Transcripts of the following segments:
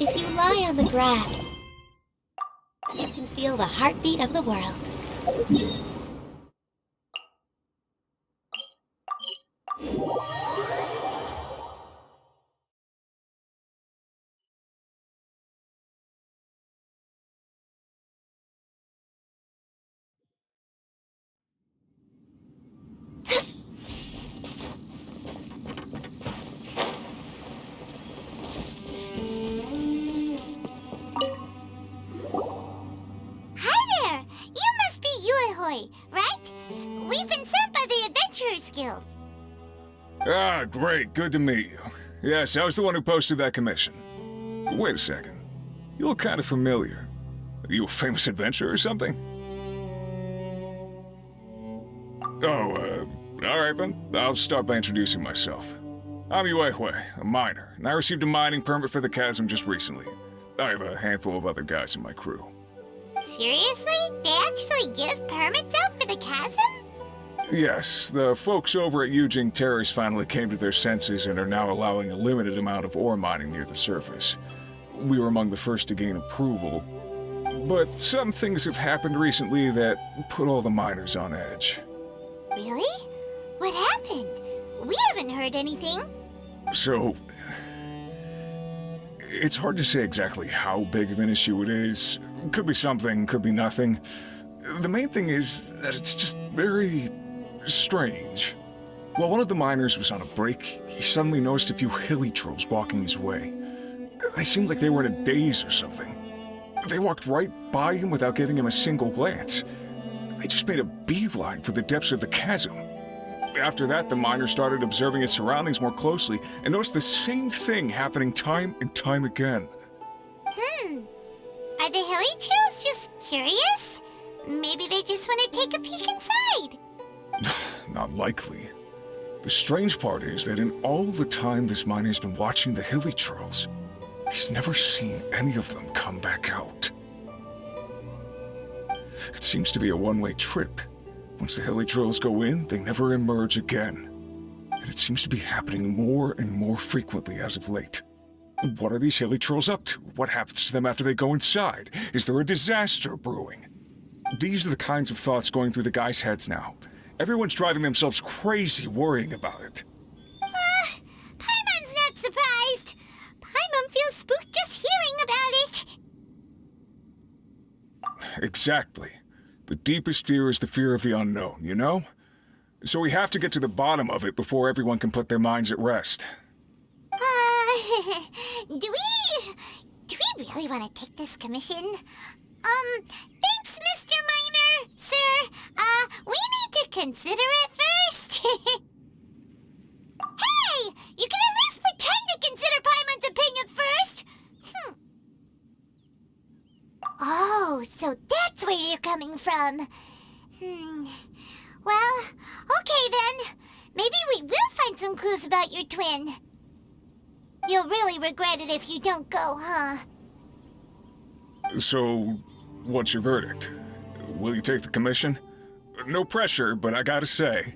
If you lie on the grass, you can feel the heartbeat of the world. Right? We've been sent by the Adventurers Guild. Ah, great. Good to meet you. Yes, I was the one who posted that commission. Wait a second. You look kind of familiar. Are you a famous adventurer or something? Oh, alright then. I'll start by introducing myself. I'm Yue, a miner, and I received a mining permit for the Chasm just recently. I have a handful of other guys in my crew. Seriously? They actually give permits out for the Chasm? Yes, the folks over at Yujing Terrace finally came to their senses and are now allowing a limited amount of ore mining near the surface. We were among the first to gain approval, but some things have happened recently that put all the miners on edge. Really? What happened? We haven't heard anything. So, it's hard to say exactly how big of an issue it is. Could be something, could be nothing. The main thing is that it's just very strange. While one of the miners was on a break, he suddenly noticed a few hilly trolls walking his way. They seemed like they were in a daze or something. They walked right by him without giving him a single glance. They just made a beeline for the depths of the chasm. After that, the miner started observing his surroundings more closely and noticed the same thing happening time and time again. Are the hilly trolls just curious? Maybe they just want to take a peek inside. Not likely. The strange part is that in all the time this miner's been watching the hilly trolls, he's never seen any of them come back out. It seems to be a one-way trip. Once the hilly trolls go in, they never emerge again. And it seems to be happening more and more frequently as of late. What are these hilly trolls up to? What happens to them after they go inside? Is there a disaster brewing? These are the kinds of thoughts going through the guys' heads now. Everyone's driving themselves crazy worrying about it. Paimon's not surprised. Paimon feels spooked just hearing about it. Exactly. The deepest fear is the fear of the unknown, you know? So we have to get to the bottom of it before everyone can put their minds at rest. Do we really want to take this commission? Thanks, Mr. Miner, sir. We need to consider it first. Hey! You can at least pretend to consider Paimon's opinion first! Oh, so that's where you're coming from. Well, okay then. Maybe we will find some clues about your twin. You'll really regret it if you don't go, huh? So, what's your verdict? Will you take the commission? No pressure, but I gotta say,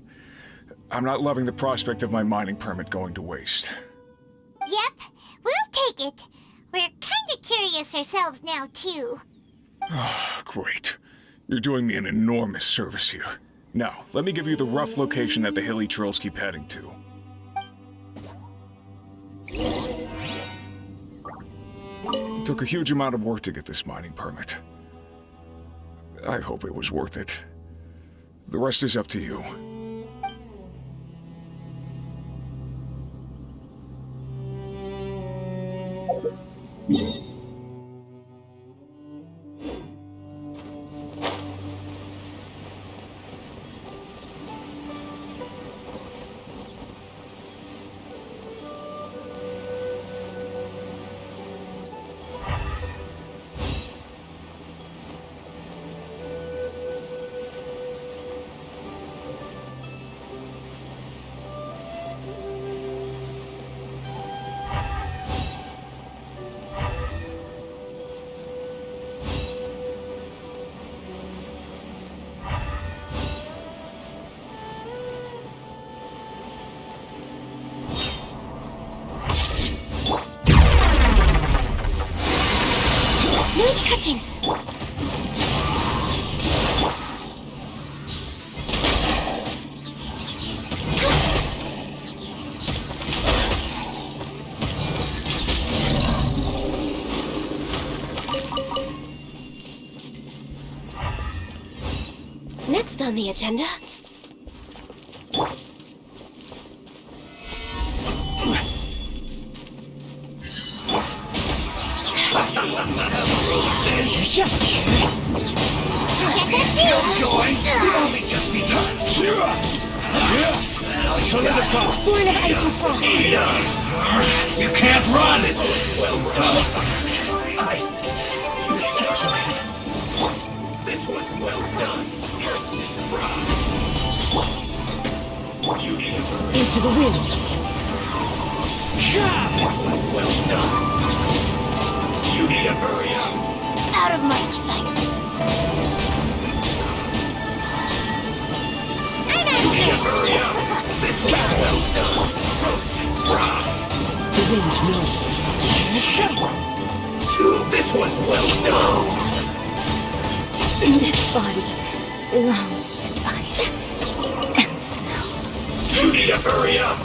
I'm not loving the prospect of my mining permit going to waste. Yep, we'll take it. We're kinda curious ourselves now, too. Great. You're doing me an enormous service here. Now, let me give you the rough location that the hilly trolls keep heading to. It took a huge amount of work to get this mining permit. I hope it was worth it. The rest is up to you. touching! Next on the agenda... Joy, we've only just begun. Solidify. Born of ice and frost! You can't run! Well done. I miscalculated. This was well done. You need to hurry. Into the wind. This was well done. You need to hurry up. Out of my sight! You need to hurry up. This was well done. Roasted fry. The wind knows me. This was well done. This body belongs to ice and snow. You need to hurry up.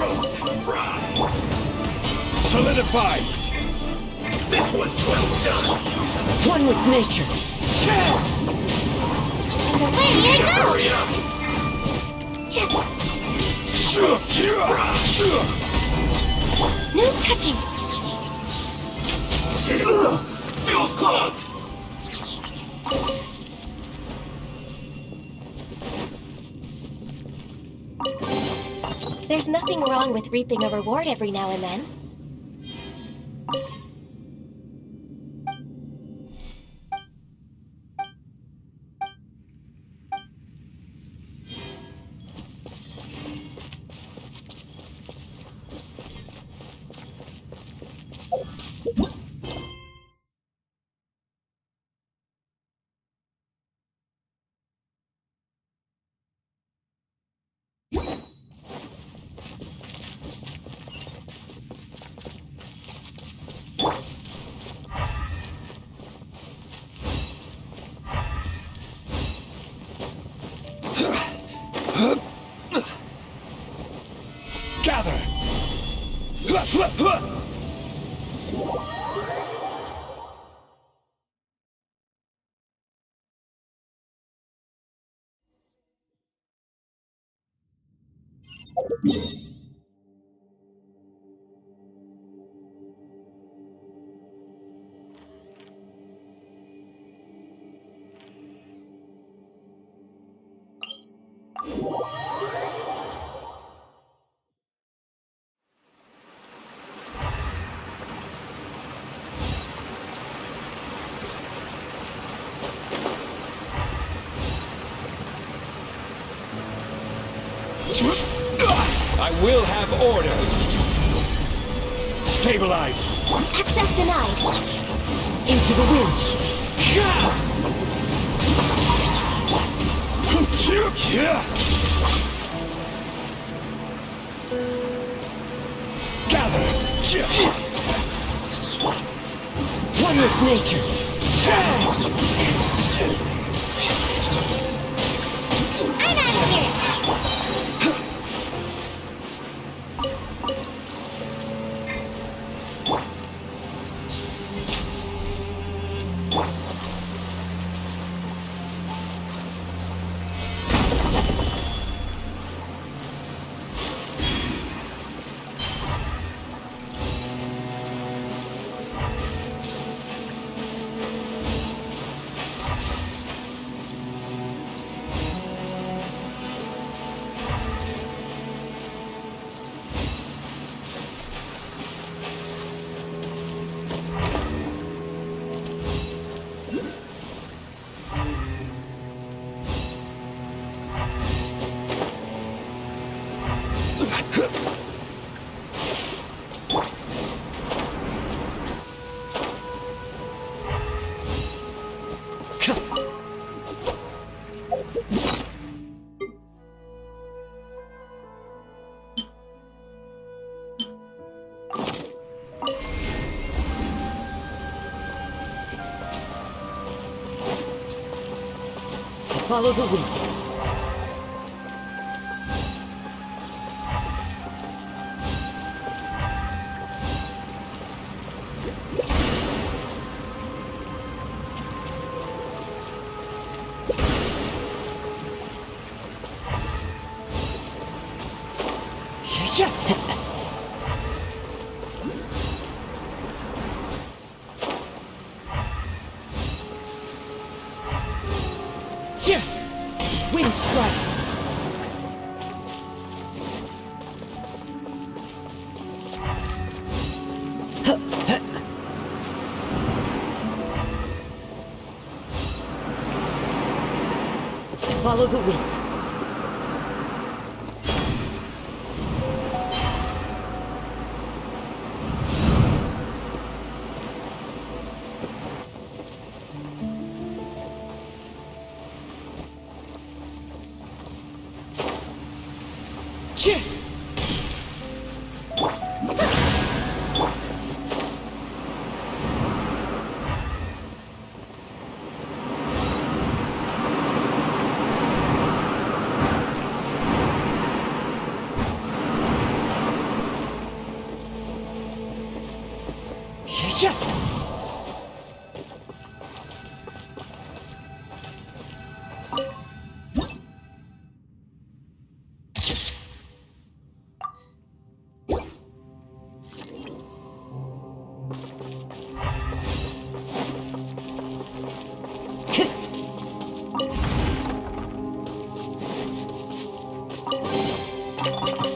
Roasted fry. Solidify! This was well done. One with nature. Where do you go? Hurry up. Roasted fry. No touching! Fuel's clogged. There's nothing wrong with reaping a reward every now and then. Gather! I will have order. Stabilize. Access denied. Into the wind. Gather. One with nature. I'm out of here. Follow the wind. Wind strike. Follow the wind.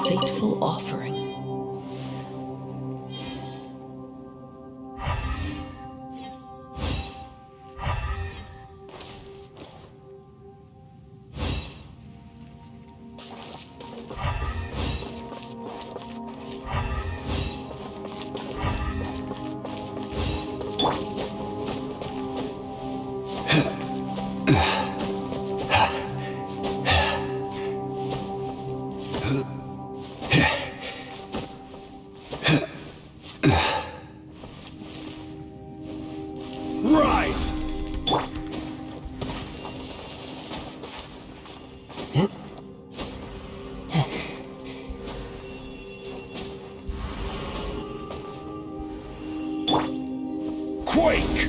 Fateful offering. Rise! Quake!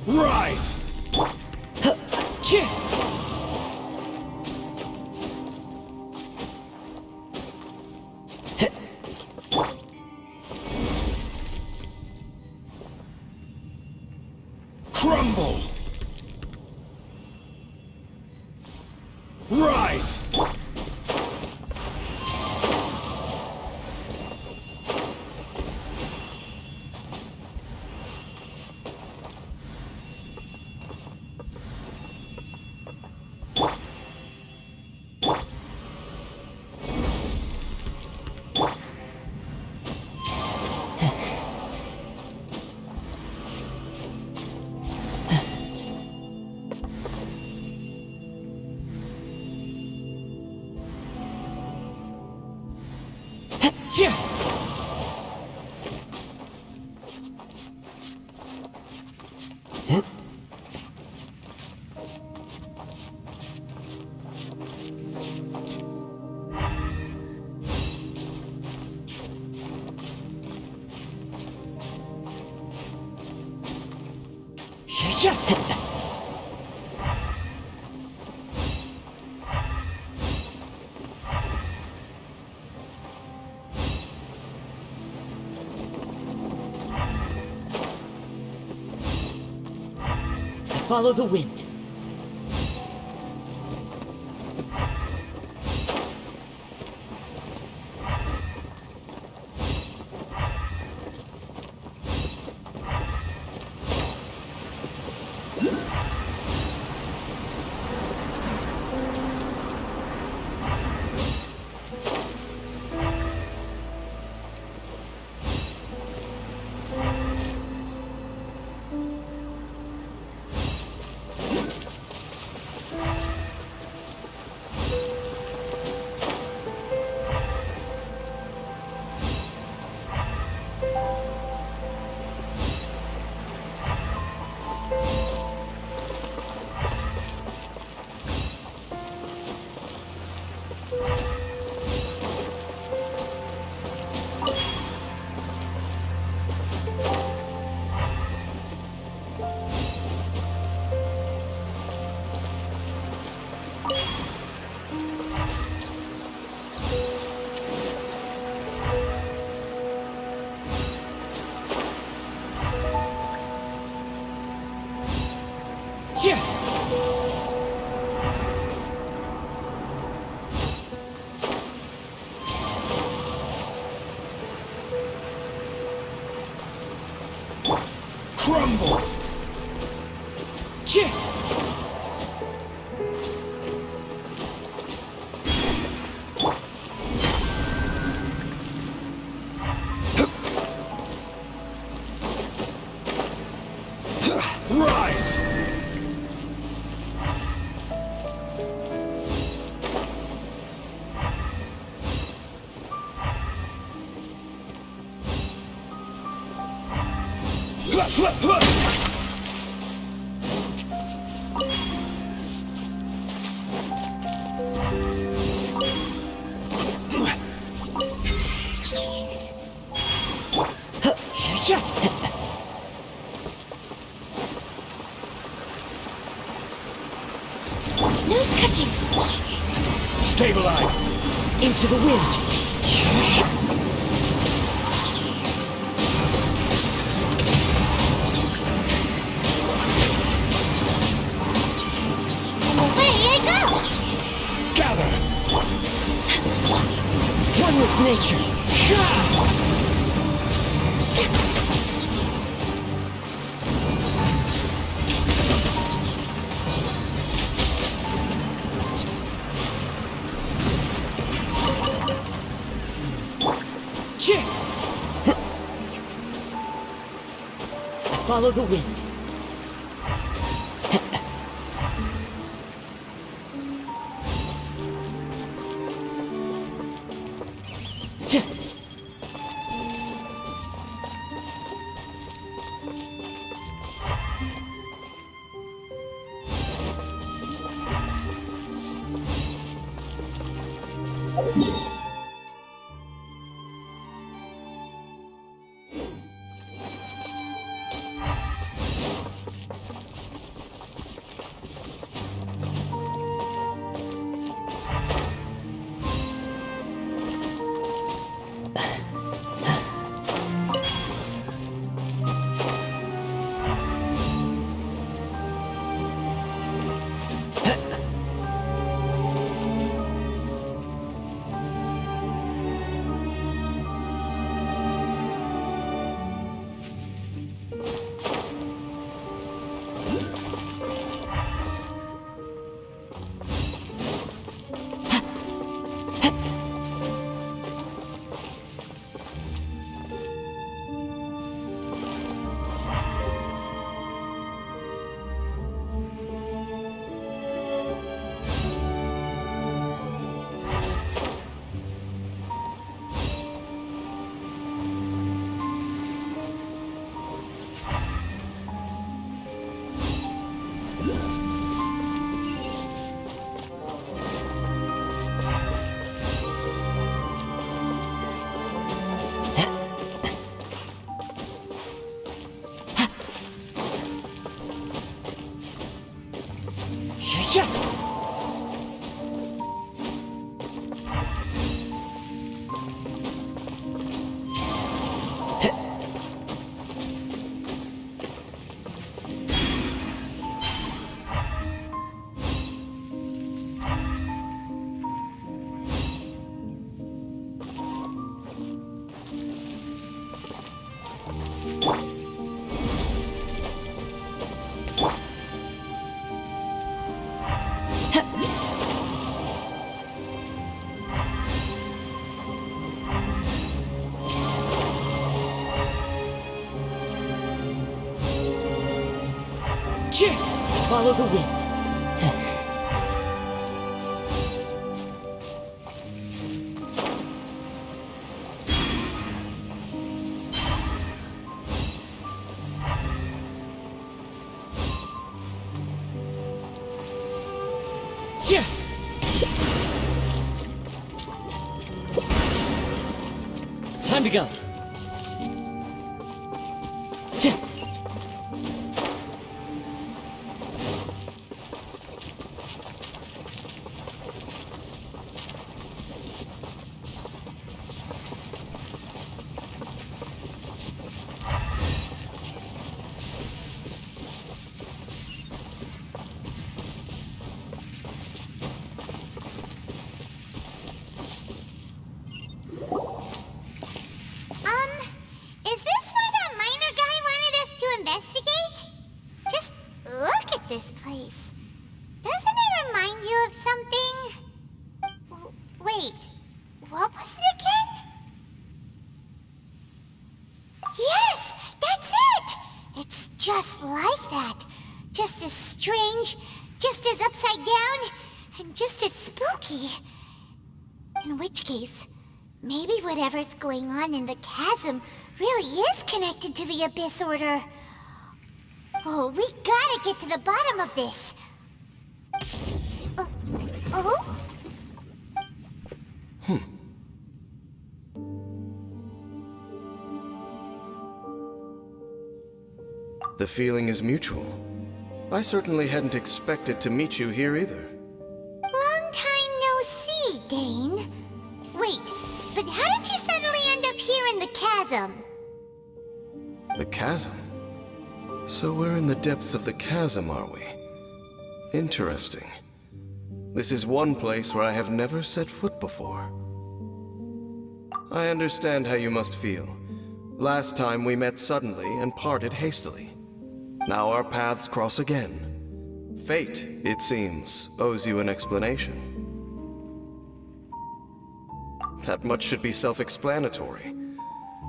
Rise! Crumble! Rise! Follow the wind. Crumble! Chip! Rise! No touching. Stabilize! Into the wind. Away I go! Gather! One with nature. Chip! Follow the wind. Chip! Chip! Follow the wind. Chip! Time to go. Chip! strange, just as upside down, and just as spooky. In which case, maybe whatever's going on in the chasm really is connected to the Abyss Order. Oh, we gotta get to the bottom of this. Oh? The feeling is mutual. I certainly hadn't expected to meet you here either. Long time no see, Dane. Wait, but how did you suddenly end up here in the chasm? The chasm? So we're in the depths of the chasm, are we? Interesting. This is one place where I have never set foot before. I understand how you must feel. Last time we met suddenly and parted hastily. Now our paths cross again. Fate, it seems, owes you an explanation. That much should be self-explanatory.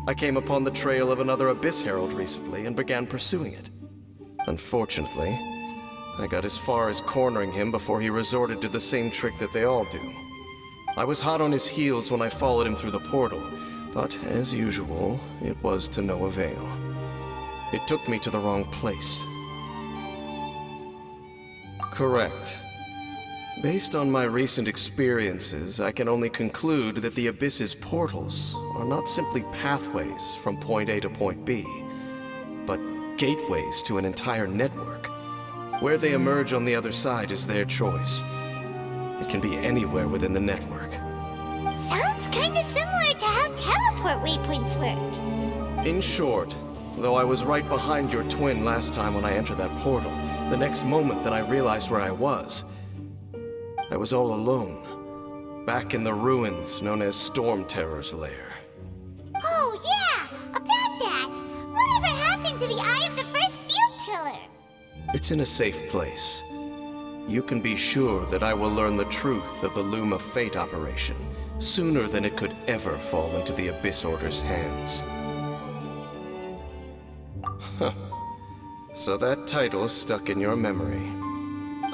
I came upon the trail of another Abyss Herald recently and began pursuing it. Unfortunately, I got as far as cornering him before he resorted to the same trick that they all do. I was hot on his heels when I followed him through the portal, but as usual, it was to no avail. It took me to the wrong place. Correct. Based on my recent experiences, I can only conclude that the Abyss's portals are not simply pathways from point A to point B, but gateways to an entire network. Where they emerge on the other side is their choice. It can be anywhere within the network. Sounds kinda similar to how teleport waypoints work. In short, though I was right behind your twin last time when I entered that portal, the next moment that I realized where I was all alone, back in the ruins known as Storm Terror's lair. Oh yeah, about that. Whatever happened to the Eye of the First Field Tiller? It's in a safe place. You can be sure that I will learn the truth of the Loom of Fate operation sooner than it could ever fall into the Abyss Order's hands. So that title stuck in your memory.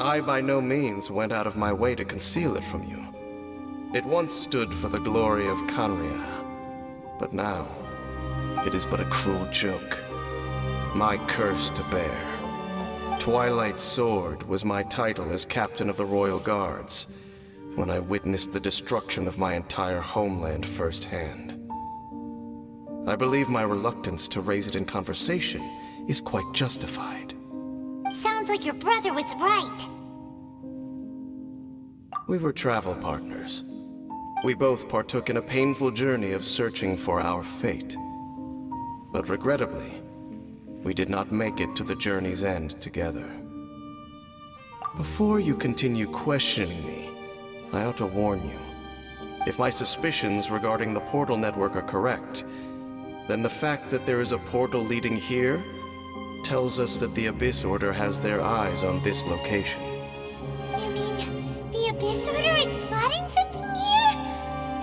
I by no means went out of my way to conceal it from you. It once stood for the glory of Canria, but now it is but a cruel joke. My curse to bear. Twilight Sword was my title as captain of the Royal Guards when I witnessed the destruction of my entire homeland firsthand. I believe my reluctance to raise it in conversation is quite justified. Sounds like your brother was right. We were travel partners. We both partook in a painful journey of searching for our fate. But regrettably, we did not make it to the journey's end together. Before you continue questioning me, I ought to warn you. If my suspicions regarding the portal network are correct, then the fact that there is a portal leading here tells us that the Abyss Order has their eyes on this location. You mean the Abyss Order is plotting something here?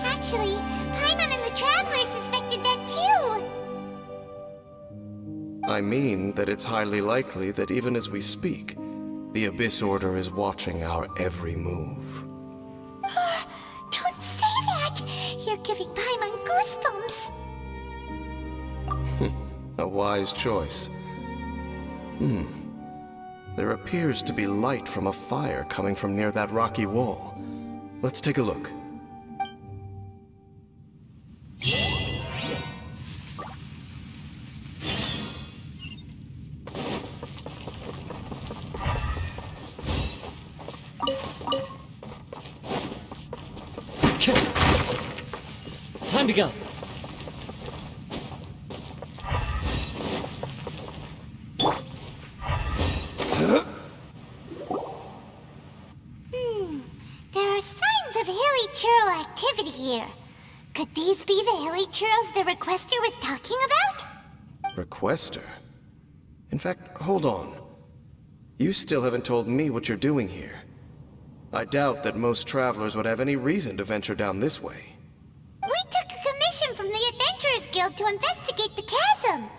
Actually, Paimon and the Traveler suspected that too. I mean that it's highly likely that even as we speak, the Abyss Order is watching our every move. Don't say that! You're giving Paimon goosebumps. A wise choice. There appears to be light from a fire coming from near that rocky wall. Let's take a look. Time to go. There are signs of hilly churl activity here. Could these be the hilly churls the Requester was talking about? Requester? In fact, hold on. You still haven't told me what you're doing here. I doubt that most travelers would have any reason to venture down this way. We took a commission from the Adventurers Guild to investigate the chasm.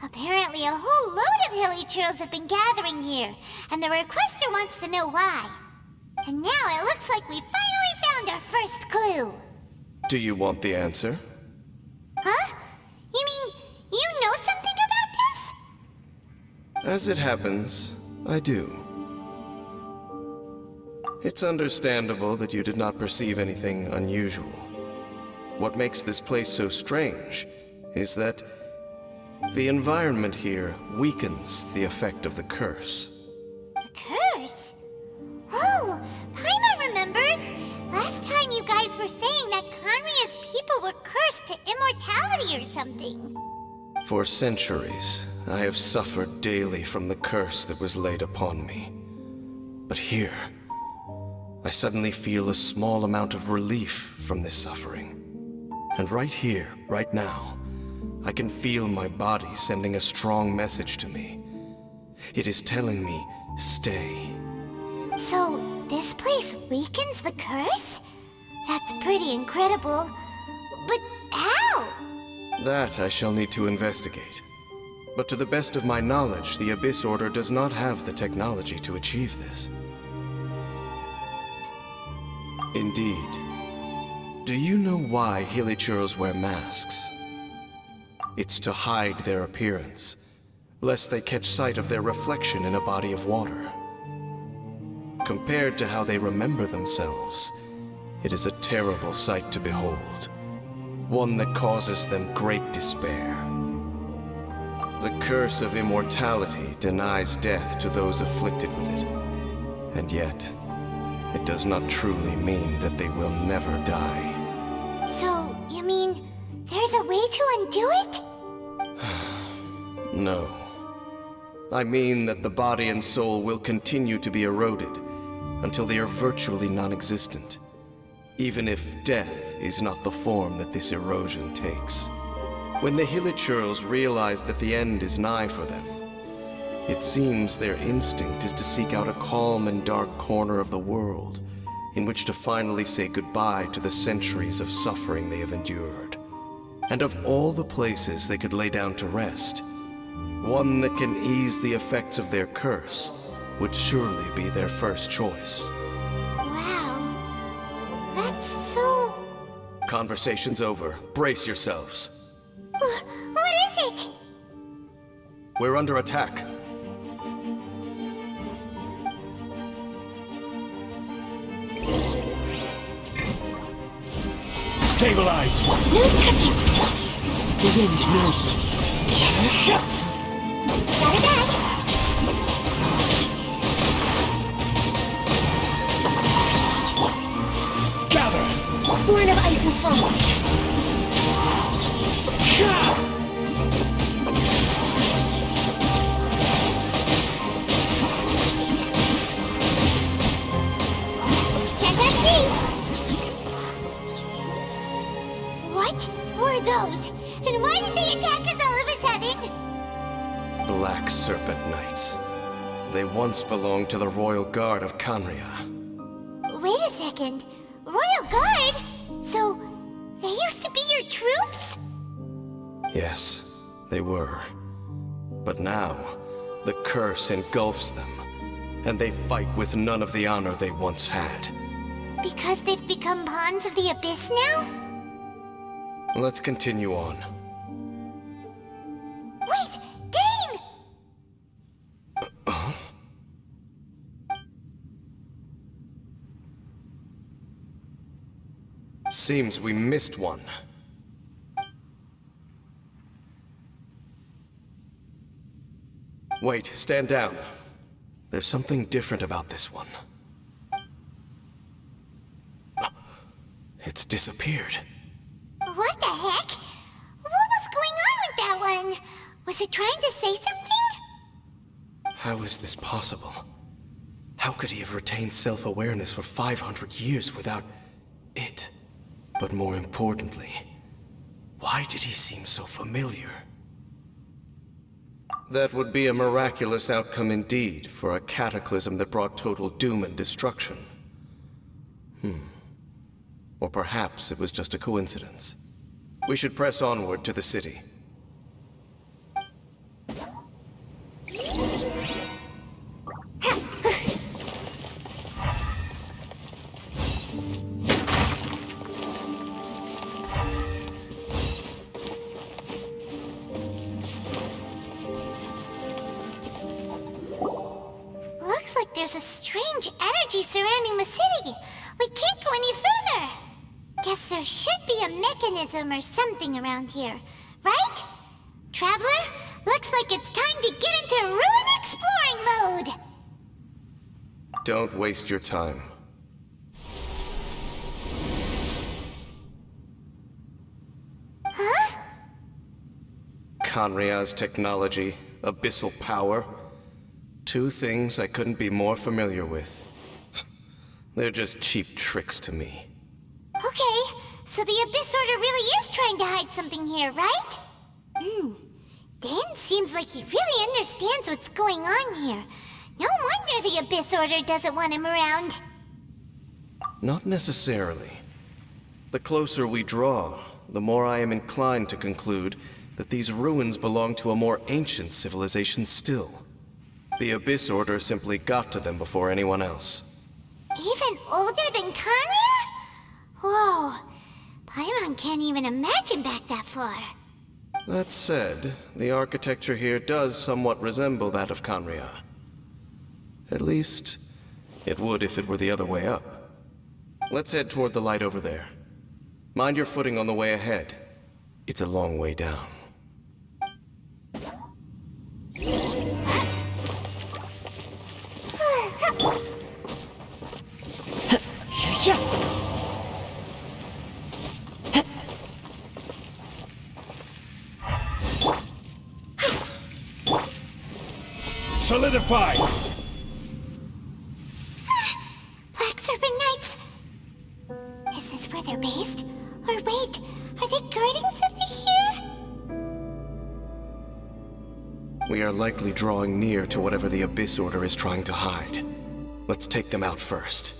Apparently a whole load of hilichurls have been gathering here, and the requester wants to know why. And now it looks like we finally found our first clue. Do you want the answer? Huh? You mean, you know something about this? As it happens, I do. It's understandable that you did not perceive anything unusual. What makes this place so strange is that the environment here weakens the effect of the curse. The curse? Oh, Paimon remembers! Last time you guys were saying that Conria's people were cursed to immortality or something. For centuries, I have suffered daily from the curse that was laid upon me. But here, I suddenly feel a small amount of relief from this suffering. And right here, right now, I can feel my body sending a strong message to me. It is telling me, stay. So, this place weakens the curse? That's pretty incredible. But how? That I shall need to investigate. But to the best of my knowledge, the Abyss Order does not have the technology to achieve this. Indeed. Do you know why hilichurls wear masks? It's to hide their appearance, lest they catch sight of their reflection in a body of water. Compared to how they remember themselves, it is a terrible sight to behold. One that causes them great despair. The curse of immortality denies death to those afflicted with it. And yet, it does not truly mean that they will never die. So, you mean, there's a way to undo it? No. I mean that the body and soul will continue to be eroded until they are virtually non-existent, even if death is not the form that this erosion takes. When the hilichurls realize that the end is nigh for them, it seems their instinct is to seek out a calm and dark corner of the world in which to finally say goodbye to the centuries of suffering they have endured. And of all the places they could lay down to rest, one that can ease the effects of their curse would surely be their first choice. Wow. That's so... Conversation's over. Brace yourselves. What is it? We're under attack. Stabilize! No touching! The wind knows me. Gotta dash. Gather! Born of ice and frost. Can't touch me! What were those? And why did they attack us all of a sudden? Black Serpent Knights. They once belonged to the Royal Guard of Canria. Wait a second. Royal Guard? So, they used to be your troops? Yes, they were. But now, the curse engulfs them, and they fight with none of the honor they once had. Because they've become pawns of the Abyss now? Let's continue on. Wait! Dane! Seems we missed one. Wait, stand down. There's something different about this one. It's disappeared. What the heck? What was going on with that one? Was it trying to say something? How is this possible? How could he have retained self-awareness for 500 years without it? But more importantly, why did he seem so familiar? That would be a miraculous outcome indeed for a cataclysm that brought total doom and destruction. Or perhaps it was just a coincidence. We should press onward to the city. there's a strange energy surrounding the city. We can't go any further. Guess there should be a mechanism or something around here, right? Traveler, looks like it's time to get into ruin exploring mode. Don't waste your time. Huh? Conria's technology, abyssal power. Two things I couldn't be more familiar with. They're just cheap tricks to me. Okay, so the Abyss Order really is trying to hide something here, right? Dan seems like he really understands what's going on here. No wonder the Abyss Order doesn't want him around. Not necessarily. The closer we draw, the more I am inclined to conclude that these ruins belong to a more ancient civilization still. The Abyss Order simply got to them before anyone else. Even older than Conria? Whoa, Paimon can't even imagine back that far. That said, the architecture here does somewhat resemble that of Conria. At least, it would if it were the other way up. Let's head toward the light over there. Mind your footing on the way ahead. It's a long way down. Solidify! Black Serpent Knights! Is this where they're based? Or wait, are they guarding something here? We are likely drawing near to whatever the Abyss Order is trying to hide. Let's take them out first.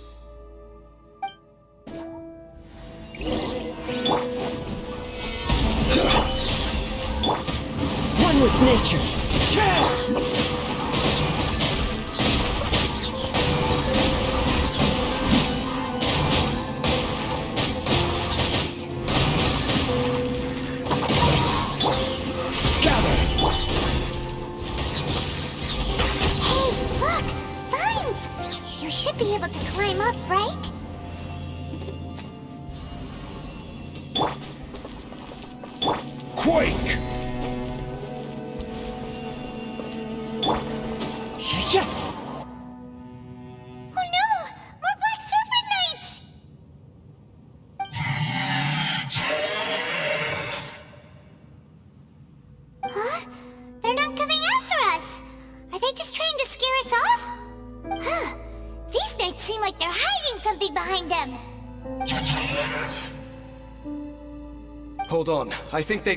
One with nature! You should be able to climb up, right? Quake! Oh no! More Black Serpent Knights! Huh? They're not coming after us! Are they just trying to scare us off? Huh. These knights seem like they're hiding something behind them. Hold on, I think they...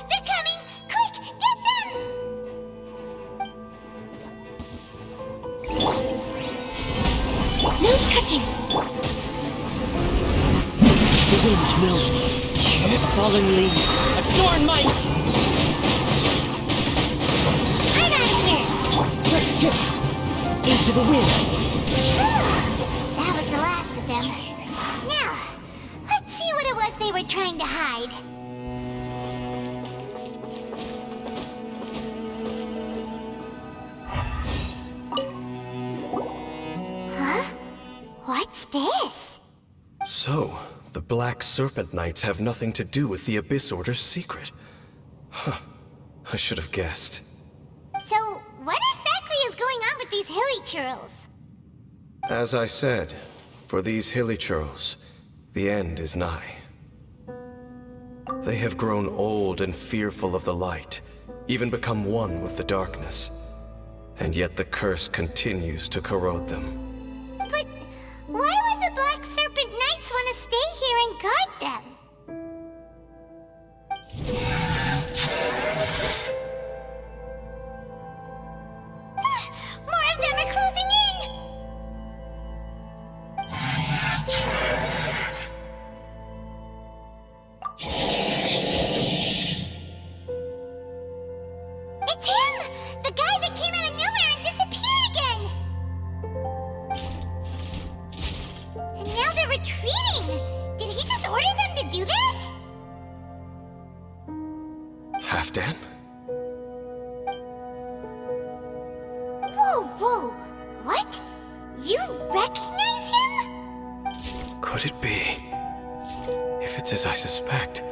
They're coming! Quick, get them! No touching! The wind knows me. Fallen leaves, adorn my... Right out of here! Tip! Into the wind! That was the last of them. Now, let's see what it was they were trying to hide. Huh? What's this? So, the Black Serpent Knights have nothing to do with the Abyss Order's secret. Huh. I should have guessed. So, what exactly is going on with these hilly churls? As I said, for these hilly churls, the end is nigh. They have grown old and fearful of the light, even become one with the darkness. And yet the curse continues to corrode them. But why would the Black Serpent Knights want to stay here and guard them? More of them are closing in! It's him! The guy that came out of nowhere and disappeared again! And now they're retreating! Did he just order them to do that? Halfdan? Whoa, whoa! What? You recognize him? Could it be? If it's as I suspect,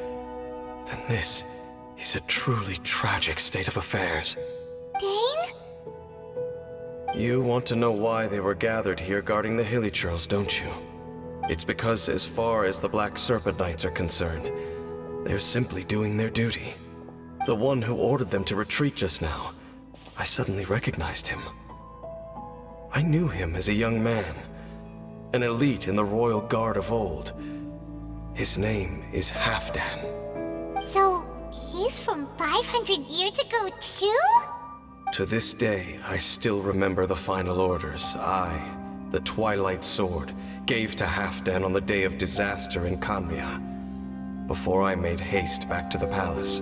then this is a truly tragic state of affairs. Dane? You want to know why they were gathered here guarding the Hilly Churls, don't you? It's because as far as the Black Serpent Knights are concerned, they're simply doing their duty. The one who ordered them to retreat just now, I suddenly recognized him. I knew him as a young man, an elite in the Royal Guard of old. His name is Halfdan. So, he's from 500 years ago too? To this day, I still remember the final orders I, the Twilight Sword, gave to Halfdan on the day of disaster in Khaenri'ah, before I made haste back to the palace.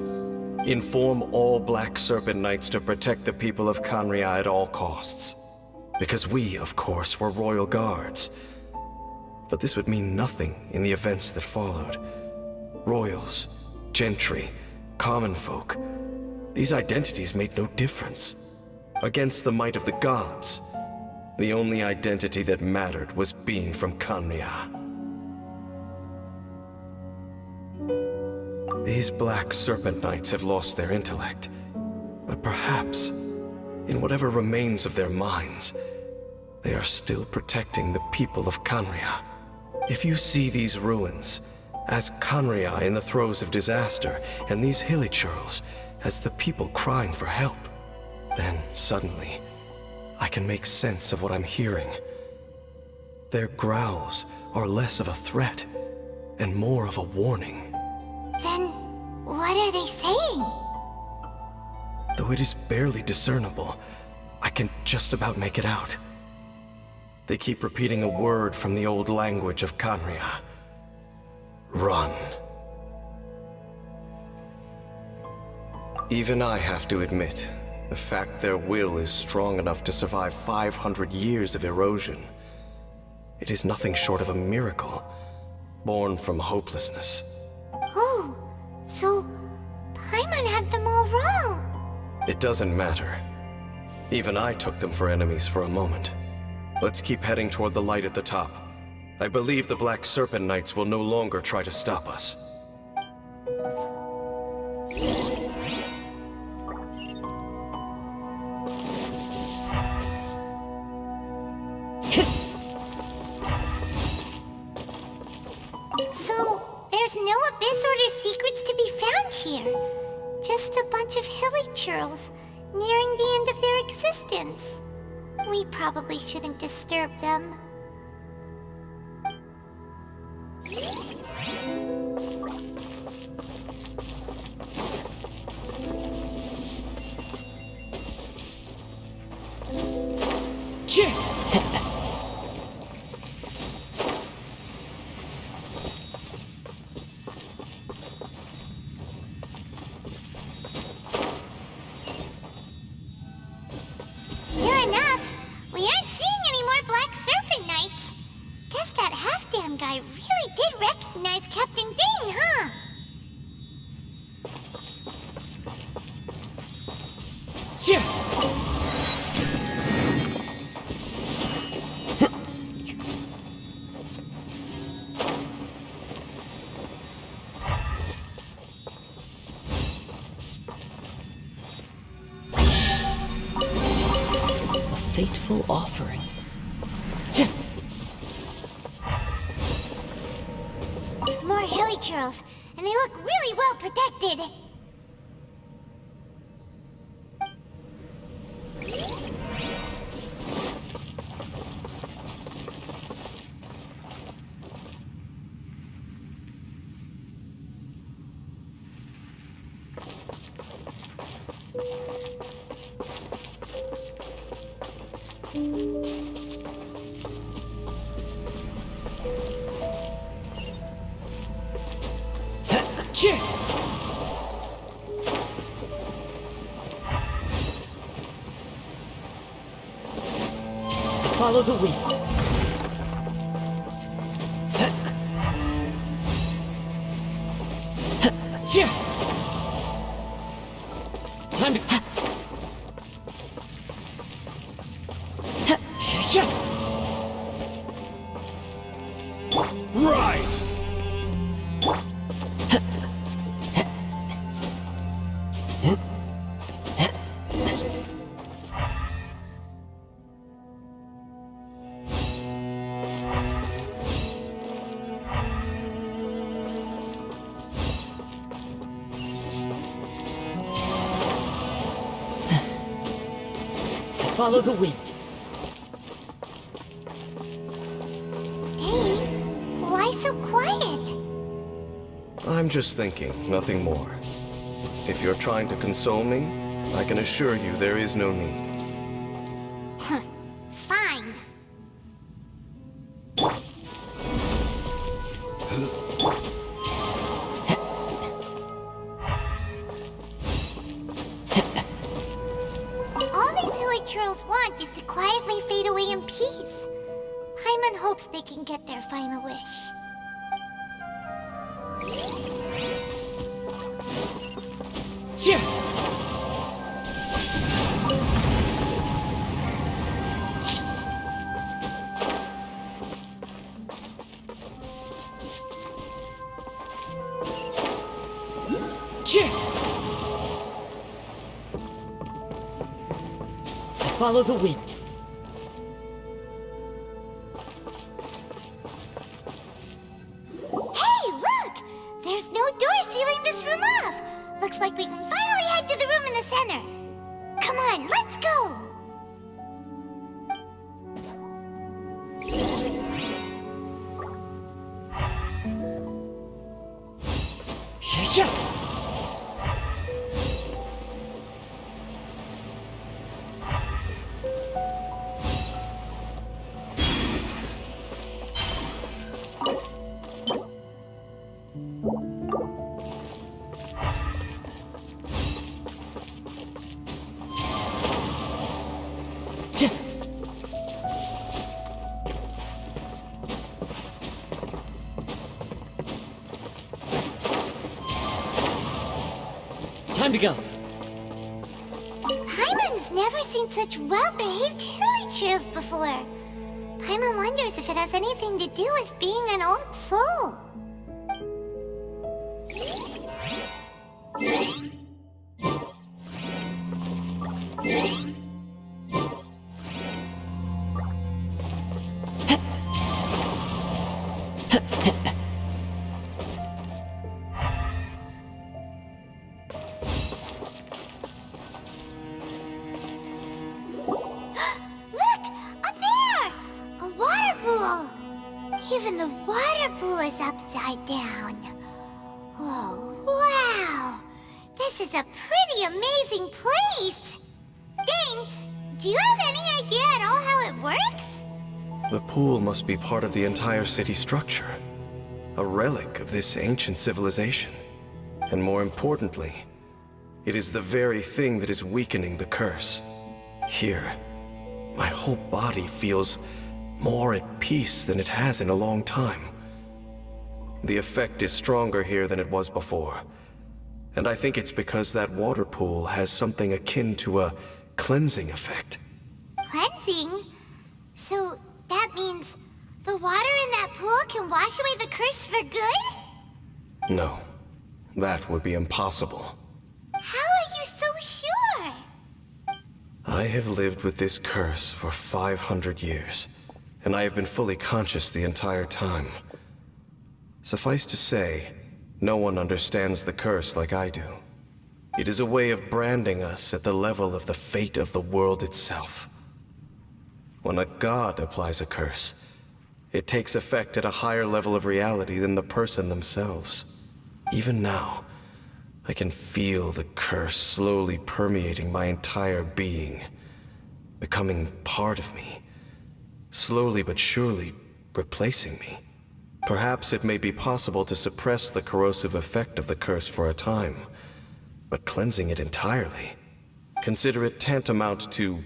Inform all Black Serpent Knights to protect the people of Khaenri'ah at all costs. Because we, of course, were royal guards. But this would mean nothing in the events that followed. Royals, gentry, common folk. These identities made no difference. Against the might of the gods, the only identity that mattered was being from Khaenri'ah. These Black Serpent Knights have lost their intellect, but perhaps, in whatever remains of their minds, they are still protecting the people of Khaenri'ah. If you see these ruins as Khaenri'ah in the throes of disaster, and these Hilly Churls as the people crying for help, then suddenly I can make sense of what I'm hearing. Their growls are less of a threat and more of a warning. Then, what are they saying? Though it is barely discernible, I can just about make it out. They keep repeating a word from the old language of Khaenri'ah. Run. Even I have to admit, the fact their will is strong enough to survive 500 years of erosion. It is nothing short of a miracle, born from hopelessness. Oh, so Paimon had them all wrong. It doesn't matter. Even I took them for enemies for a moment. Let's keep heading toward the light at the top. I believe the Black Serpent Knights will no longer try to stop us. So, there's no Abyss Order secrets to be found here. Just a bunch of Hilly Churls, nearing the end of their existence. We probably shouldn't disturb them. Sure enough, we aren't seeing any more Black Serpent Knights. Guess that Halfdan guy really did recognize Captain Dane, huh? A fateful offering. More Hilly Churls, and they look really well protected. Follow the wind. follow the wind. Dane, why so quiet? I'm just thinking, nothing more. If you're trying to console me, I can assure you there is no need. Fine. All these hilly churls want is to quietly fade away in peace. Paimon hopes they can get their final wish. Yeah. Follow the wind. Hey, look! There's no door sealing this room off. Looks like we can finally head to the room in the center. Come on, let's go! Yeah. Time to go. Paimon's never seen such well-behaved hilly churls before. Paimon wonders if it has anything to do with being an old soul. Even the water pool is upside down. Oh, wow! This is a pretty amazing place! Dane, do you have any idea at all how it works? The pool must be part of the entire city structure. A relic of this ancient civilization. And more importantly, it is the very thing that is weakening the curse. Here, my whole body feels more at peace than it has in a long time. The effect is stronger here than it was before. And I think it's because that water pool has something akin to a cleansing effect. Cleansing? So that means the water in that pool can wash away the curse for good? No, that would be impossible. How are you so sure? I have lived with this curse for 500 years. And I have been fully conscious the entire time. Suffice to say, no one understands the curse like I do. It is a way of branding us at the level of the fate of the world itself. When a god applies a curse, it takes effect at a higher level of reality than the person themselves. Even now, I can feel the curse slowly permeating my entire being, becoming part of me. Slowly but surely replacing me. Perhaps it may be possible to suppress the corrosive effect of the curse for a time, but cleansing it entirely, consider it tantamount to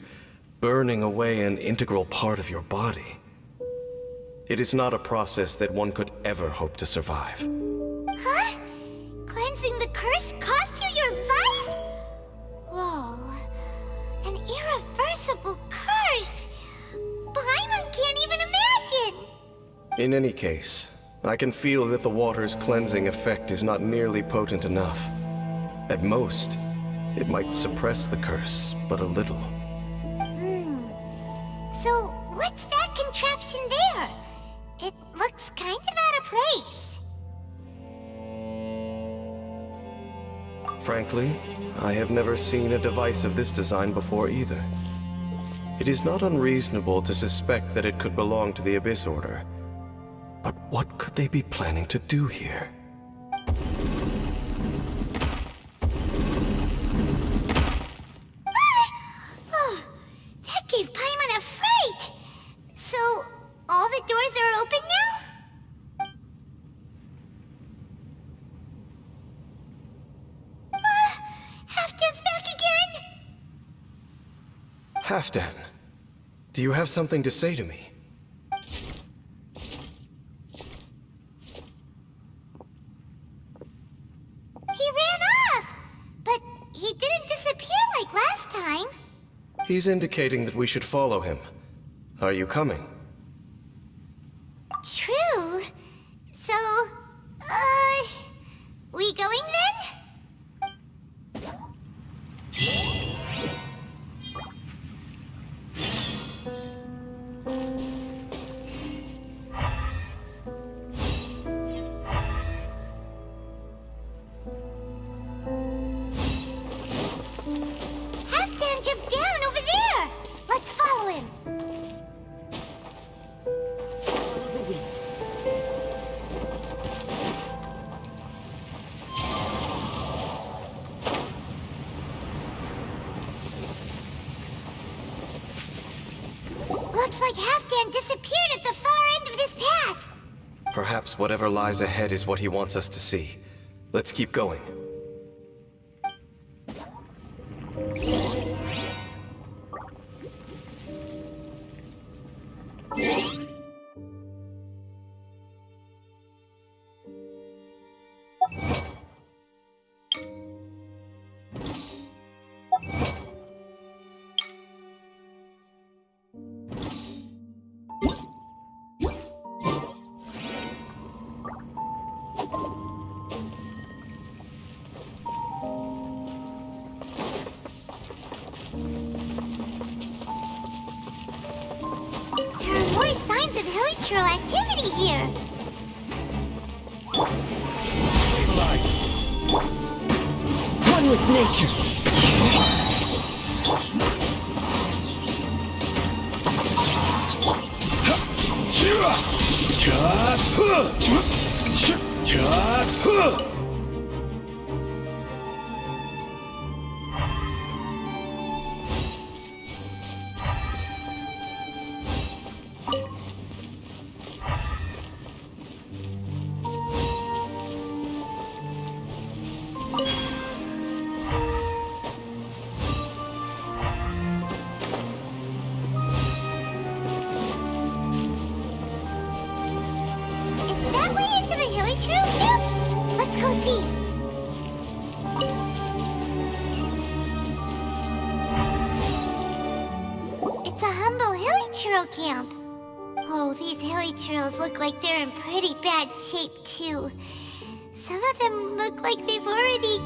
burning away an integral part of your body. It is not a process that one could ever hope to survive. Huh? Cleansing the curse cost you your life? Whoa. An irreversible curse! Paimon can't even imagine! In any case, I can feel that the water's cleansing effect is not nearly potent enough. At most, it might suppress the curse, but a little. So, what's that contraption there? It looks kind of out of place. Frankly, I have never seen a device of this design before either. It is not unreasonable to suspect that it could belong to the Abyss Order. But what could they be planning to do here? Oh, that gave Paimon a fright! So, all the doors are open now? Halfdan's back again! Halfdan, do you have something to say to me? He ran off! But he didn't disappear like last time. He's indicating that we should follow him. Are you coming? True. So, we going then? Halfdan jumped down over there! Let's follow him! The wind. Looks like Halfdan disappeared at the far end of this path! Perhaps whatever lies ahead is what he wants us to see. Let's keep going. There are more signs of hilichurl activity here! Stabilize. One with nature. Is that way into the hilichurl camp? Let's go see. It's a humble hilichurl camp. Oh, these hilichurls look like they're in pretty bad shape, too. Some of them look like they've already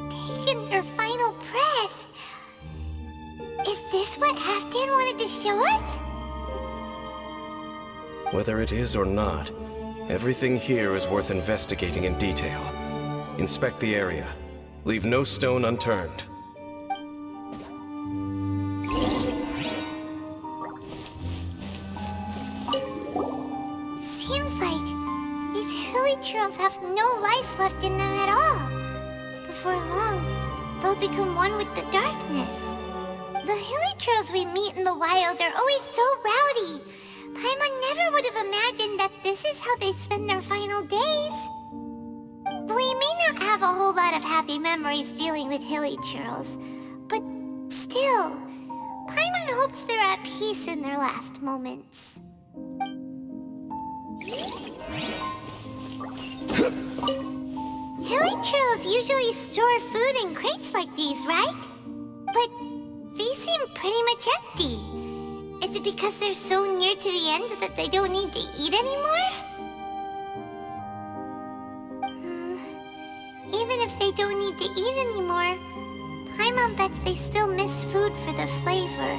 taken their final breath. Is this what Halfdan wanted to show us? Whether it is or not, everything here is worth investigating in detail. Inspect the area. Leave no stone unturned. Seems like these hilichurls have no life left in them at all. Before long, they'll become one with the darkness. The hilichurls we meet in the wild are always so rowdy. Paimon never would have imagined that this is how they spend their final days. We may not have a whole lot of happy memories dealing with hilichurls, but still, Paimon hopes they're at peace in their last moments. Hilichurls usually store food in crates like these, right? But these seem pretty much empty. Is it because they're so near to the end that they don't need to eat anymore? Even if they don't need to eat anymore, Paimon bets they still miss food for the flavor.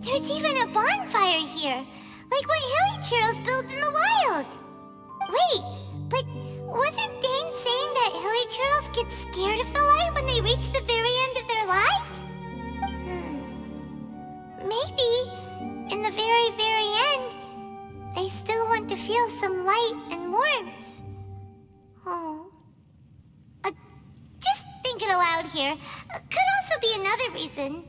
There's even a bonfire here. Like what hilly churros build in the wild. Wait, but wasn't Dane saying that hilly churros get scared of the light when they reach the very end of their lives? Maybe, in the very, very end, they still want to feel some light and warmth. Oh. Just thinking aloud here. Could also be another reason.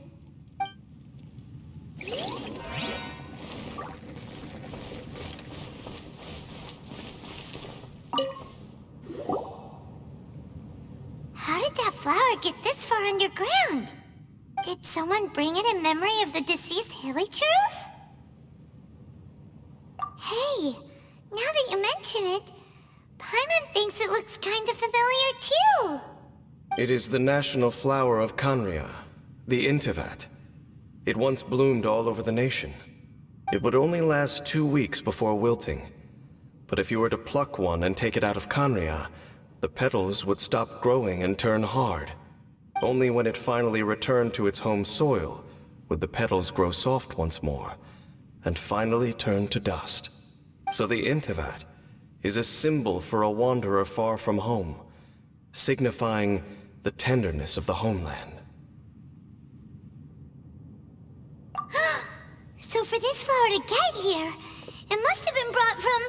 How did that flower get this far underground? Did someone bring it in memory of the deceased hilly churros? Hey, now that you mention it, Paimon thinks it looks kind of familiar too. It is the national flower of Khaenri'ah, the Intivat. It once bloomed all over the nation. It would only last 2 weeks before wilting. But if you were to pluck one and take it out of Khaenri'ah, the petals would stop growing and turn hard. Only when it finally returned to its home soil would the petals grow soft once more, and finally turn to dust. So the Intivat is a symbol for a wanderer far from home, signifying the tenderness of the homeland. So for this flower to get here, it must have been brought from...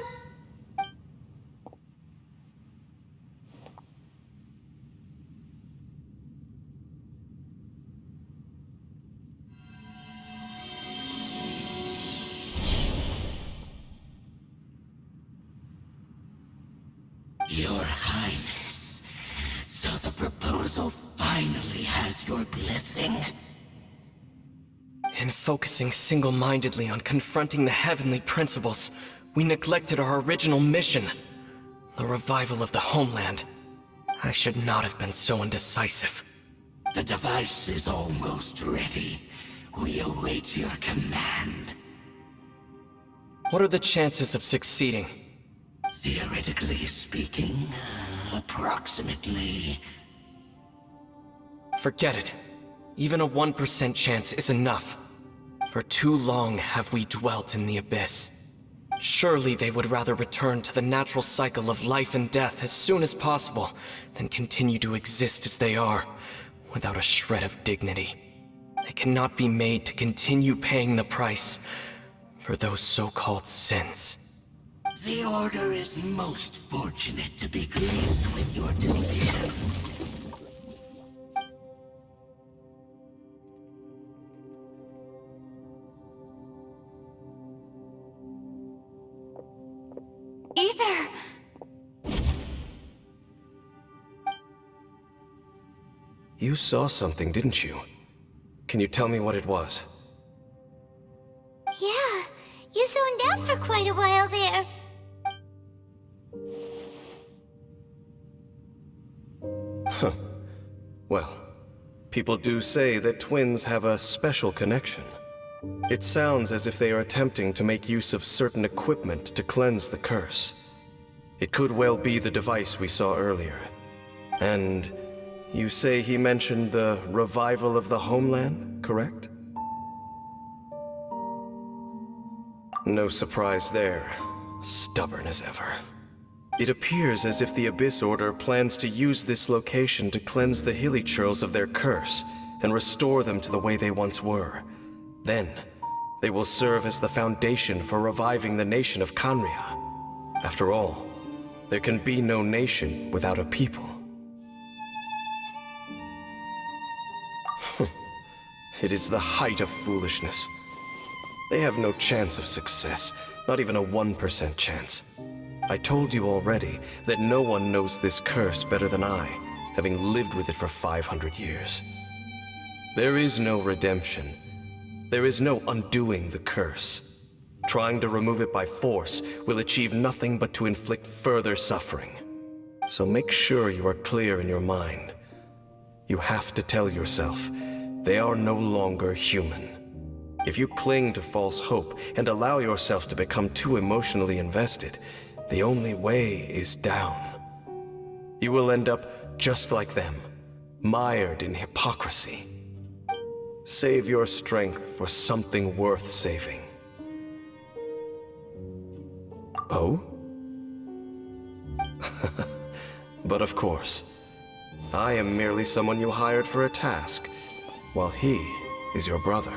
Your Highness, so the proposal finally has your blessing? In focusing single-mindedly on confronting the heavenly principles, we neglected our original mission, the revival of the homeland. I should not have been so indecisive. The device is almost ready. We await your command. What are the chances of succeeding? Theoretically speaking, approximately. Forget it. Even a 1% chance is enough. For too long have we dwelt in the abyss. Surely they would rather return to the natural cycle of life and death as soon as possible than continue to exist as they are, without a shred of dignity. They cannot be made to continue paying the price for those so-called sins. The Order is most fortunate to be graced with your decision. Either. You saw something, didn't you? Can you tell me what it was? Yeah, you zoned out for quite a while there. Huh. Well, people do say that twins have a special connection. It sounds as if they are attempting to make use of certain equipment to cleanse the curse. It could well be the device we saw earlier. And you say he mentioned the revival of the homeland, correct? No surprise there. Stubborn as ever. It appears as if the Abyss Order plans to use this location to cleanse the hilly churls of their curse and restore them to the way they once were. Then, they will serve as the foundation for reviving the nation of Khaenri'ah. After all, there can be no nation without a people. It is the height of foolishness. They have no chance of success, not even a 1% chance. I told you already that no one knows this curse better than I, having lived with it for 500 years. There is no redemption. There is no undoing the curse. Trying to remove it by force will achieve nothing but to inflict further suffering. So make sure you are clear in your mind. You have to tell yourself, they are no longer human. If you cling to false hope and allow yourself to become too emotionally invested, the only way is down. You will end up just like them, mired in hypocrisy. Save your strength for something worth saving. Oh? But of course, I am merely someone you hired for a task, while he is your brother.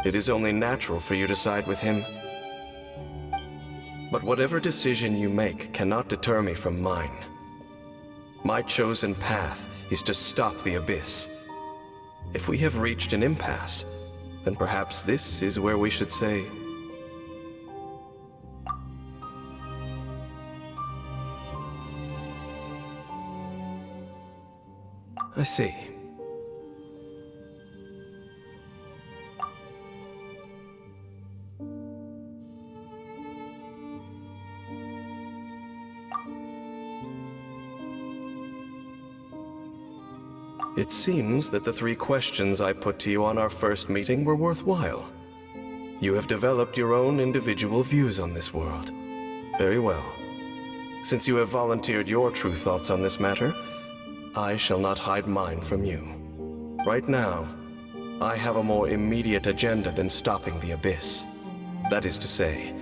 It is only natural for you to side with him. But whatever decision you make cannot deter me from mine. My chosen path is to stop the Abyss. If we have reached an impasse, then perhaps this is where we should say... I see. It seems that the 3 questions I put to you on our first meeting were worthwhile. You have developed your own individual views on this world. Very well. Since you have volunteered your true thoughts on this matter, I shall not hide mine from you. Right now, I have a more immediate agenda than stopping the Abyss. That is to say,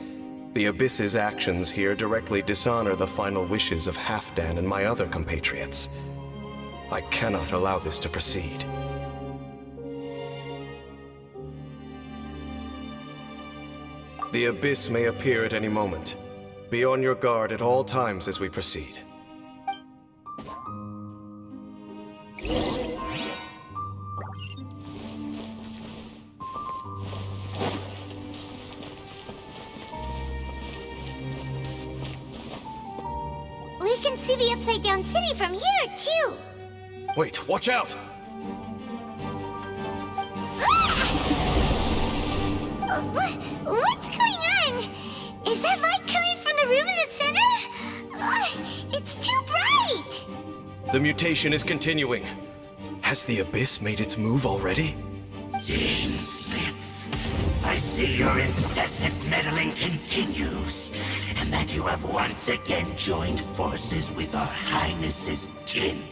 the Abyss's actions here directly dishonor the final wishes of Halfdan and my other compatriots. I cannot allow this to proceed. The Abyss may appear at any moment. Be on your guard at all times as we proceed. We can see the upside-down city from here, too. Wait, watch out! What's going on? Is that light coming from the room in the center? It's too bright! The mutation is continuing. Has the Abyss made its move already? Dainslief, I see your incessant meddling continues, and that you have once again joined forces with our Highness's kin.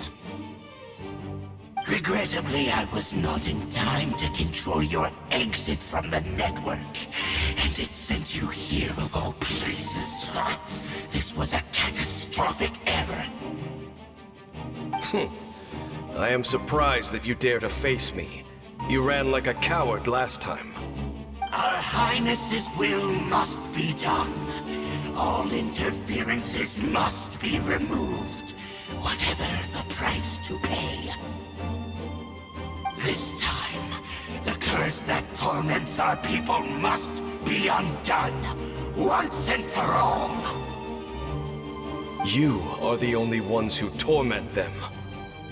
Regrettably, I was not in time to control your exit from the network, and it sent you here of all places. This was a catastrophic error. I am surprised that you dare to face me. You ran like a coward last time. Our Highness's will must be done. All interferences must be removed, whatever the price to pay. This time, the curse that torments our people must be undone, once and for all. You are the only ones who torment them.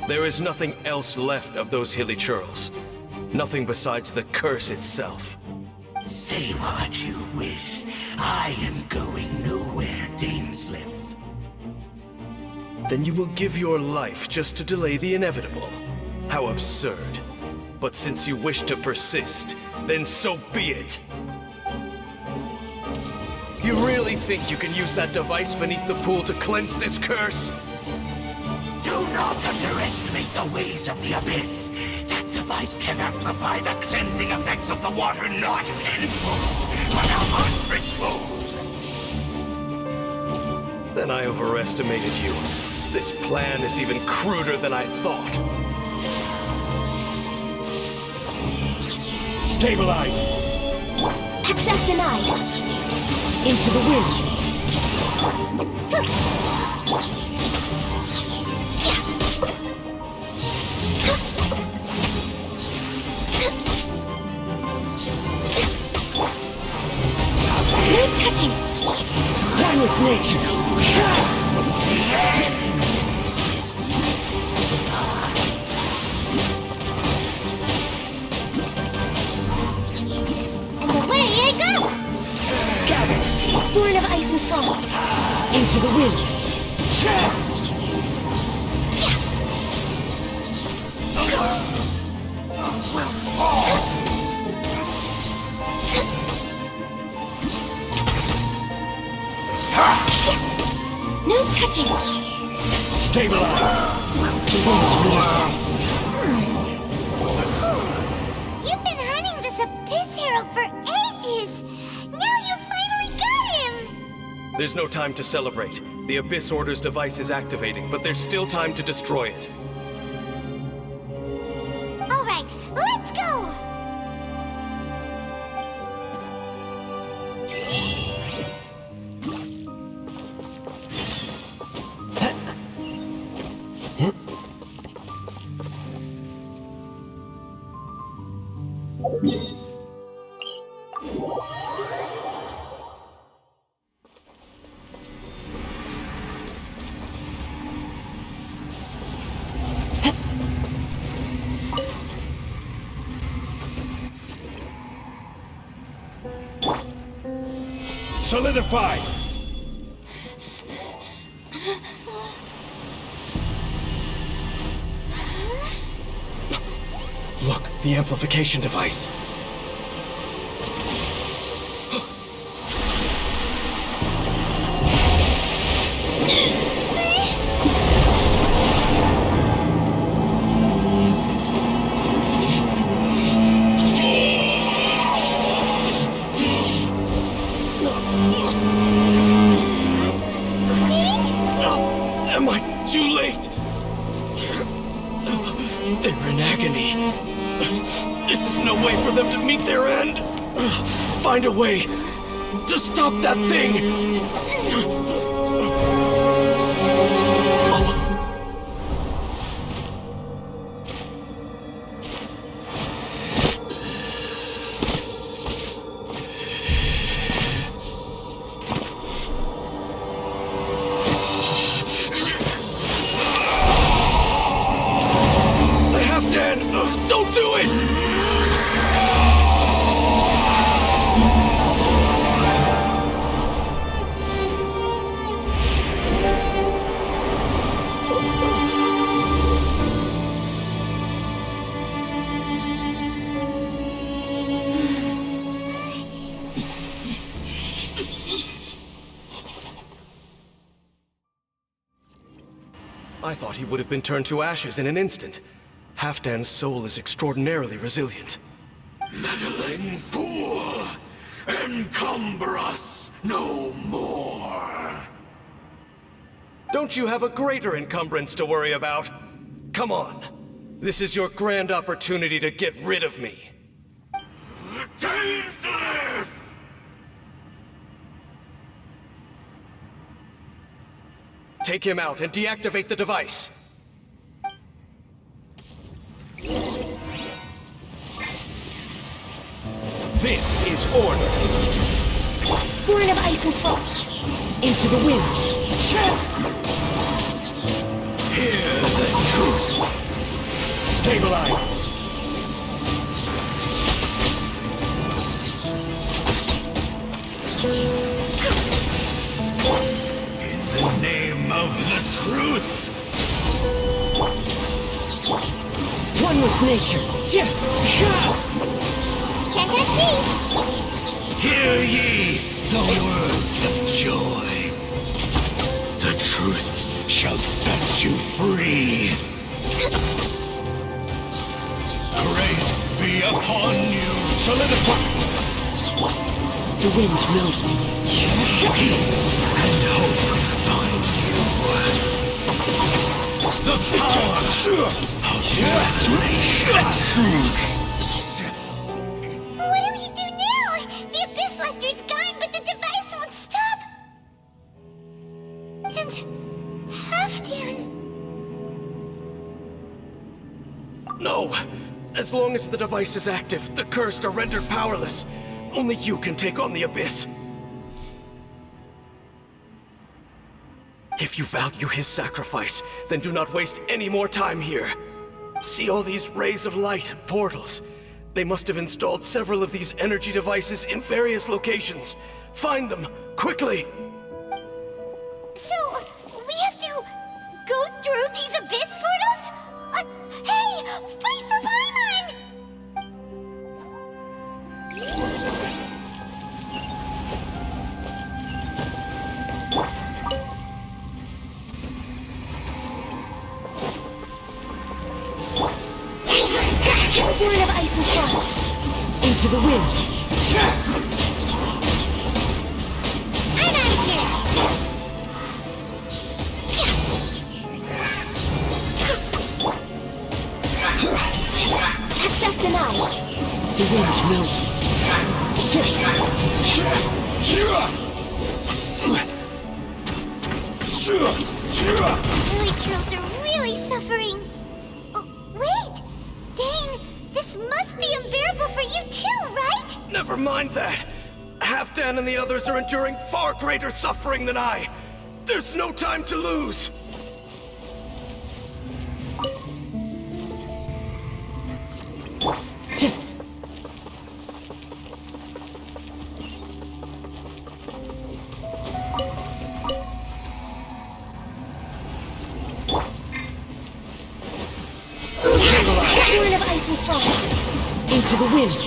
There is nothing else left of those hilly churls. Nothing besides the curse itself. Say what you wish. I am going nowhere, Dainslief. Then you will give your life just to delay the inevitable. How absurd. But since you wish to persist, then so be it. You really think you can use that device beneath the pool to cleanse this curse? Do not underestimate the ways of the Abyss. That device can amplify the cleansing effects of the water not tenfold, but 100-fold. Then I overestimated you. This plan is even cruder than I thought. Stabilize! Access denied. Into the wind. No touching. One with nature! Born of ice and fog. Into the wind. No touching. Stabilize! You've been hunting this Abyss Herald for ages! Now you finally got him! There's no time to celebrate. The Abyss Order's device is activating, but there's still time to destroy it. All right, let's go! Solidified! Look, the amplification device. Am I too late? They're in agony. This is no way for them to meet their end. Find a way to stop that thing. Don't do it! I thought he would have been turned to ashes in an instant. Halfdan's soul is extraordinarily resilient. Meddling fool! Encumber us no more! Don't you have a greater encumbrance to worry about? Come on. This is your grand opportunity to get rid of me. Dainslief! Take him out and deactivate the device. This is order. Born of ice and foam. Into the wind. Hear the truth! Stabilize. In the name of the truth! One with nature. Can't catch me! Hear ye the words of joy. The truth shall set you free. Grace be upon you. Solidify. The wind knows me. Peace and hope find you. The power of imagination. What do we do now? The Abyss Lecter's gone, but the device won't stop! And... Halfdan... No! As long as the device is active, the cursed are rendered powerless. Only you can take on the Abyss. If you value his sacrifice, then do not waste any more time here. See all these rays of light and portals? They must have installed several of these energy devices in various locations. Find them, quickly! So, we have to go through these Abyss portals? Hey! Wait for Paimon! Born of ice and foam. Into the wind. I'm out of here! knows me. Village girls are really suffering. Oh, wait! Dane, this must be unbearable for you too, right? Never mind that. Halfdan and the others are enduring far greater suffering than I. There's no time to lose. Horn of ice and frost. Into the wind.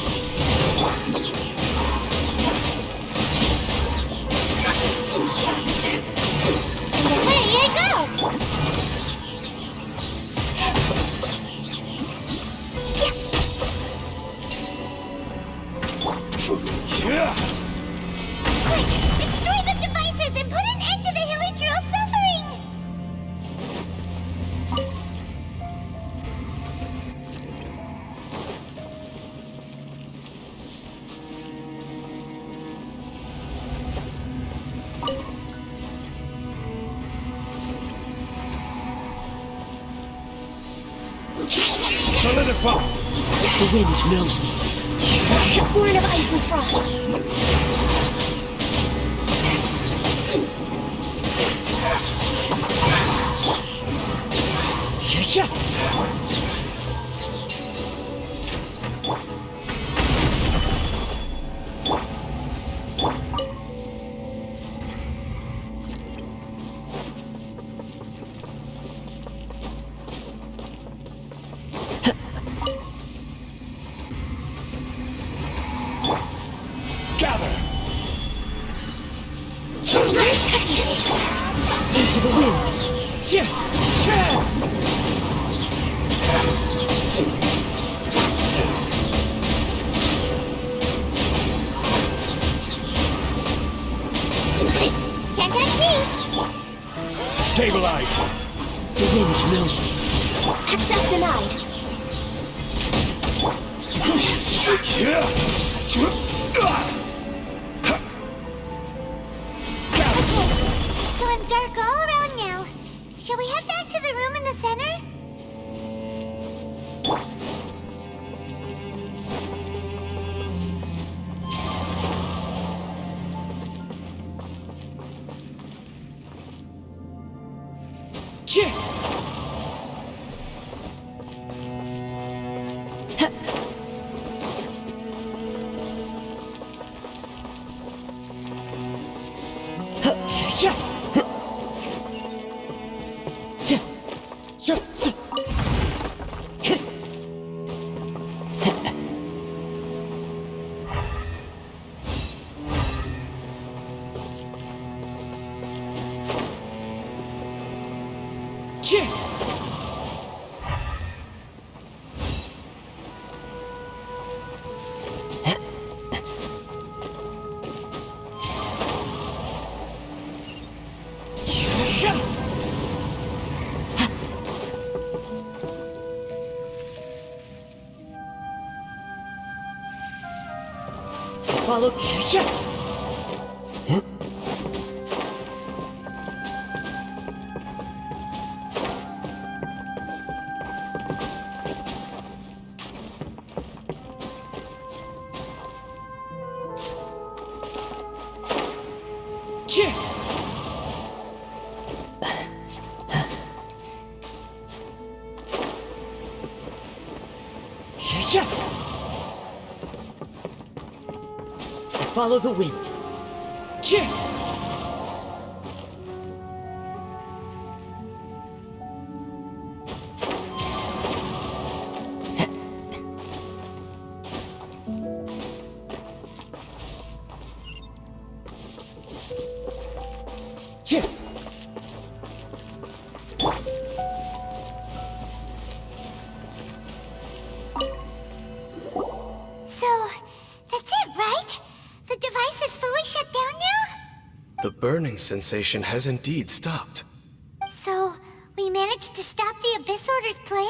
And away I go! Quick! Destroy the devices and put an end to the Hilichurl suffering! Solidify. The wind knows me. Horn of ice and frost. Gather. Touch it. Into the wind. Can't touch me! Stabilize. The wind knows me. Access denied. It's gone dark all around now. Shall we head back to the room in the center? Follow. Follow the wind. So, that's it, right? The device is fully shut down now? The burning sensation has indeed stopped. So, we managed to stop the Abyss Order's plan?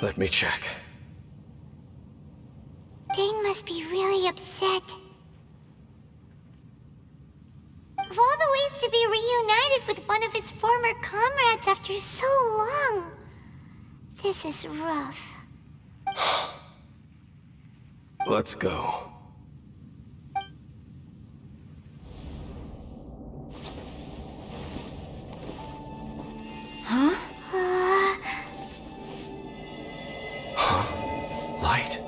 Let me check. Dane must be really upset. Of all the ways to be reunited with one of his former comrades after so long, this is rough. Let's go. Light.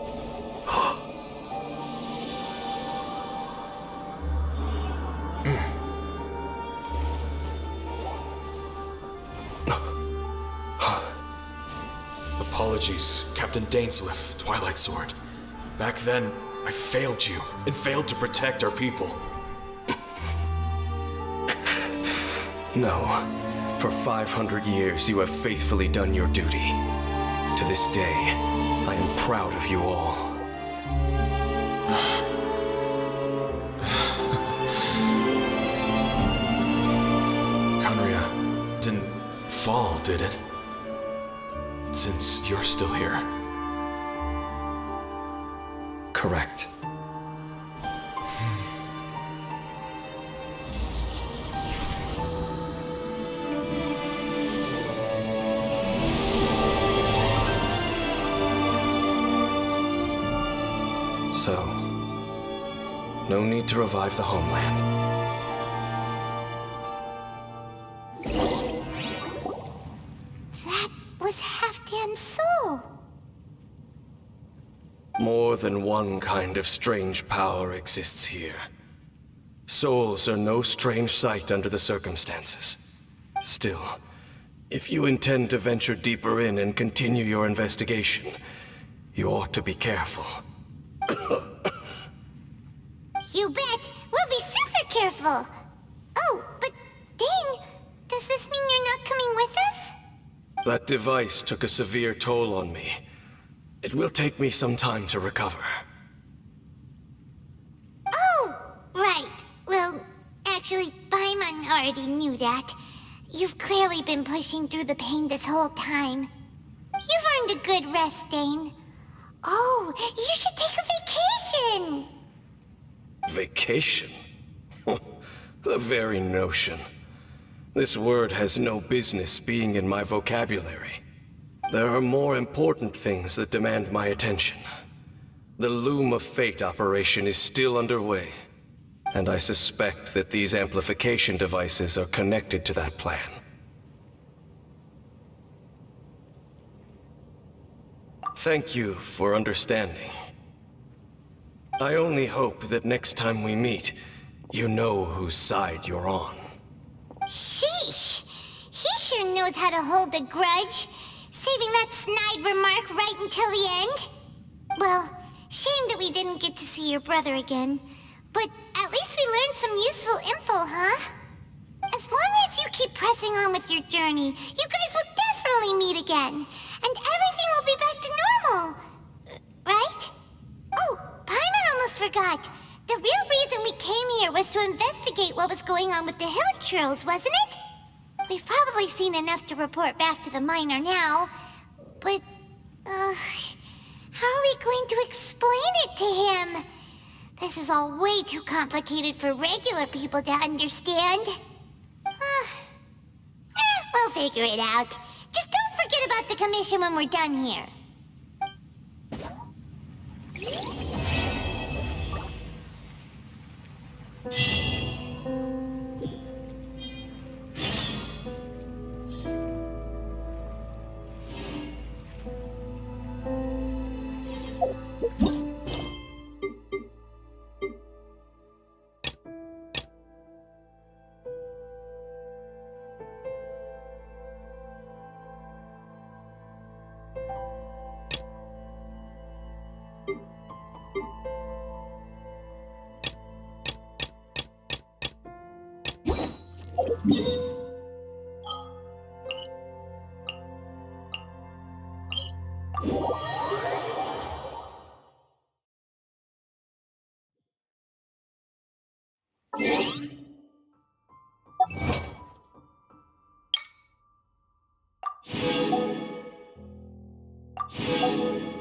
Apologies, Captain Dainslief, Twilight Sword. Back then, I failed you, and failed to protect our people. No. For 500 years, you have faithfully done your duty. To this day, I am proud of you all. Conria didn't fall, did it? Since you're still here. Correct. So, no need to revive the homeland. That was Halfdan's soul. More than one kind of strange power exists here. Souls are no strange sight under the circumstances. Still, if you intend to venture deeper in and continue your investigation, you ought to be careful. You bet. We'll be super careful. Oh, but Dane, does this mean you're not coming with us? That device took a severe toll on me. It will take me some time to recover. Oh, right. Well, actually, Paimon already knew that. You've clearly been pushing through the pain this whole time. You've earned a good rest, Dane. Oh, you should take a vacation! Vacation? The very notion. This word has no business being in my vocabulary. There are more important things that demand my attention. The Loom of Fate operation is still underway, and I suspect that these amplification devices are connected to that plan. Thank you for understanding. I only hope that next time we meet, you know whose side you're on. Sheesh! He sure knows how to hold a grudge, saving that snide remark right until the end. Well, shame that we didn't get to see your brother again, but at least we learned some useful info, huh? As long as you keep pressing on with your journey, you guys will definitely meet again, and everything will be back to normal. Right? Oh, Paimon almost forgot. The real reason we came here was to investigate what was going on with the hill trolls, wasn't it? We've probably seen enough to report back to the miner now, but, how are we going to explain it to him? This is all way too complicated for regular people to understand. We'll figure it out. Just don't forget about the commission when we're done here. Huh?